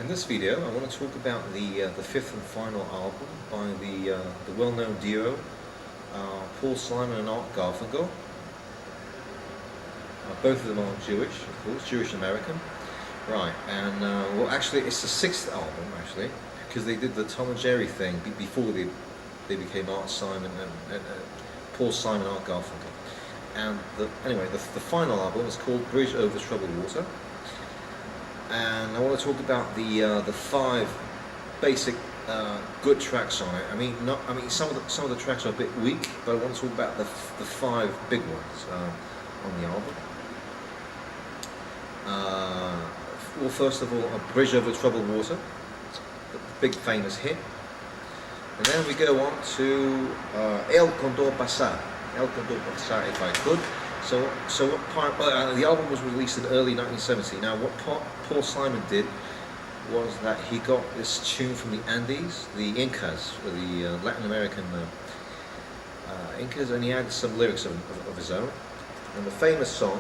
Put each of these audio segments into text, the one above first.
In this video, I want to talk about the fifth and final album by the well-known duo Paul Simon and Art Garfungel. Both of them are Jewish, of course, Jewish American. Right, and well, actually, it's the sixth album actually, because they did the Tom and Jerry thing before they became Art Simon and Paul Simon Art Garfunkel. And anyway, the final album is called Bridge Over Troubled Water. And I want to talk about the five basic good tracks on it. I mean, some of the tracks are a bit weak, but I want to talk about the five big ones on the album. Well, first of all, A Bridge Over Troubled Water, the big famous hit. And then we go on to El Condor Pasar, if I could. So what part? The album was released in early 1970. Now, what Paul Simon did was that he got this tune from the Andes, the Incas, the Latin American Incas, and he added some lyrics of his own. And the famous song,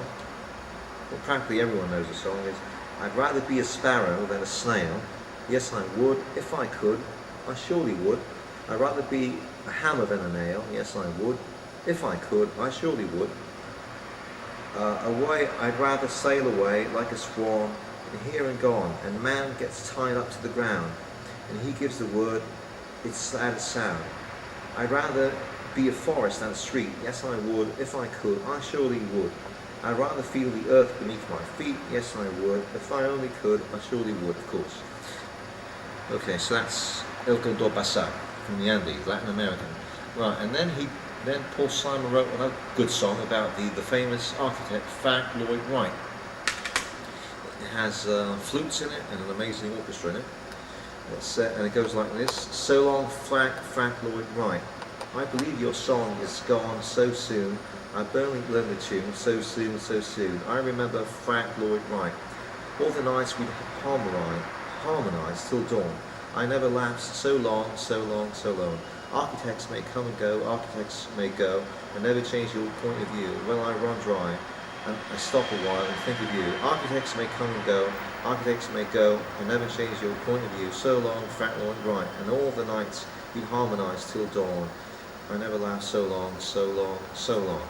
well, practically everyone knows the song, is "I'd rather be a sparrow than a snail. Yes, I would, if I could. I surely would. I'd rather be a hammer than a nail. Yes, I would, if I could. I surely would. Away, I'd rather sail away like a swan, and here and gone, and man gets tied up to the ground, and he gives the word, it's sad as sound. I'd rather be a forest than a street, yes I would, if I could, I surely would. I'd rather feel the earth beneath my feet, yes I would, if I only could, I surely would, of course." Okay, so that's El Condor Pasar from the Andes, Latin American. Right, and then Paul Simon wrote another good song about the famous architect Frank Lloyd Wright. It has flutes in it and an amazing orchestra in it. And it goes like this: "So long, Frank Lloyd Wright. I believe your song is gone so soon. I barely learned the tune, so soon, so soon. I remember Frank Lloyd Wright. All the nights we'd harmonize till dawn. I never lapsed so long, so long, so long. Architects may come and go, architects may go, and never change your point of view. When I run dry, and I stop a while and think of you. Architects may come and go, architects may go, and never change your point of view. So long, Frank Lloyd Wright, and all the nights we'd harmonize till dawn. I never laughed so long, so long, so long."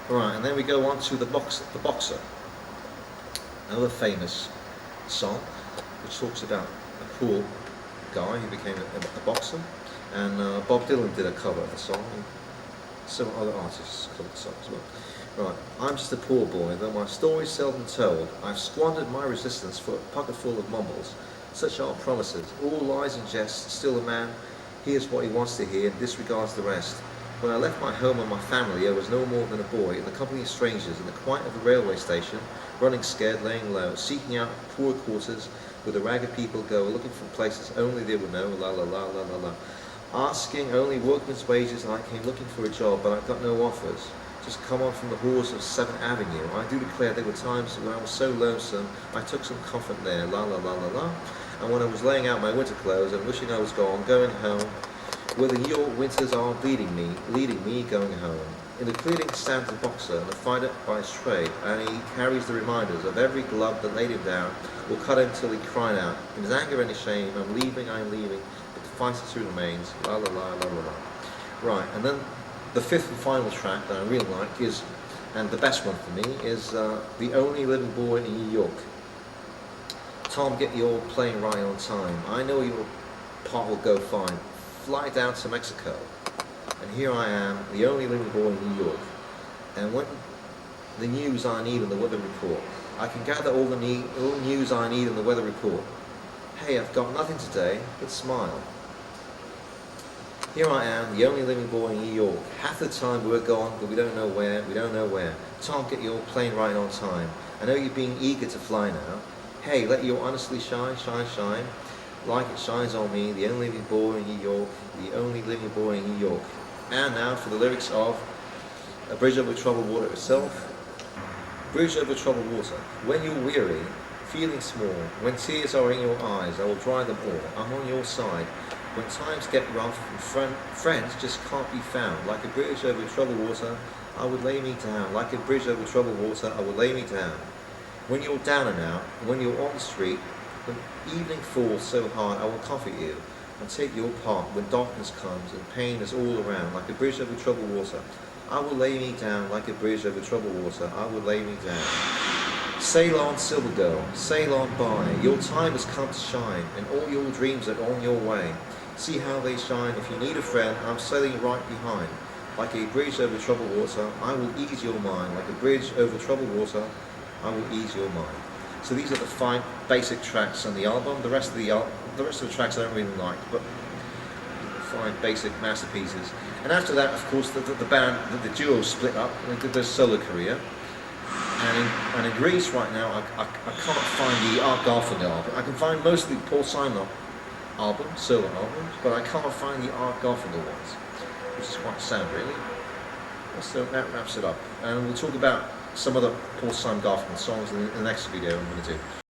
Alright, and then we go on to The Boxer. Another famous song, which talks about a poor guy who became a boxer. And Bob Dylan did a cover of the song, and several other artists covered the song as well. Right, "I'm just a poor boy, though my story's seldom told. I've squandered my resistance for a pocket full of mumbles. Such are promises, all lies and jests. Still a man hears what he wants to hear and disregards the rest. When I left my home and my family, I was no more than a boy, in the company of strangers, in the quiet of a railway station, running scared, laying low, seeking out poor quarters where the ragged people go, looking for places only they would know, la la la la la la. Asking only workman's wages, and I came looking for a job, but I got no offers. Just come on from the halls of 7th Avenue. I do declare there were times when I was so lonesome, I took some comfort there, la la la la la. And when I was laying out my winter clothes and wishing I was gone, going home, where the New York winters are leading me going home. In the clearing stands the boxer, and a fighter by his trade, and he carries the reminders of every glove that laid him down, or cut him till he cried out, in his anger and his shame, I'm leaving, but the fighter remains, la la la la la la." Right, and then the fifth and final track that I really like is, and the best one for me, is "The Only Living Boy in New York." "Tom, get your plane right on time. I know your part will go fine. Fly down to Mexico. And here I am, the only living boy in New York. And when the news I need in the weather report, I can gather all news I need in the weather report. Hey, I've got nothing today, but smile. Here I am, the only living boy in New York. Half the time we're gone, but we don't know where. Tom, get your plane right on time. I know you're being eager to fly now. Hey, let your honesty shine, shine, shine. Like it shines on me, the only living boy in New York, the only living boy in New York." And now for the lyrics of A Bridge Over Troubled Water itself. "Bridge over troubled water. When you're weary, feeling small, when tears are in your eyes, I will dry them all. I'm on your side. When times get rough and friends just can't be found, like a bridge over troubled water, I would lay me down. Like a bridge over troubled water, I would lay me down. When you're down and out, when you're on the street, Evening falls so hard I will comfort you and take your part when darkness comes and pain is all around, like a bridge over troubled water. I will lay me down like a bridge over troubled water. I will lay me down. Sail on, silver girl, sail on by. Your time has come to shine, and all your dreams are on your way. See how they shine. If you need a friend, I'm sailing right behind. Like a bridge over troubled water, I will ease your mind. Like a bridge over troubled water, I will ease your mind. So these are the 5 basic tracks on the album. The rest of the tracks I don't really like, but 5 basic masterpieces. And after that, of course, the band, the duo split up and did their solo career. And in Greece right now, I can't find the Art Garfungel album. I can find most of the Paul Simon albums, solo albums, but I can't find the Art Garfungel ones, which is quite sad, really. So that wraps it up. And we'll talk about some other Paul Simon Garfungel songs in the next video I'm going to do.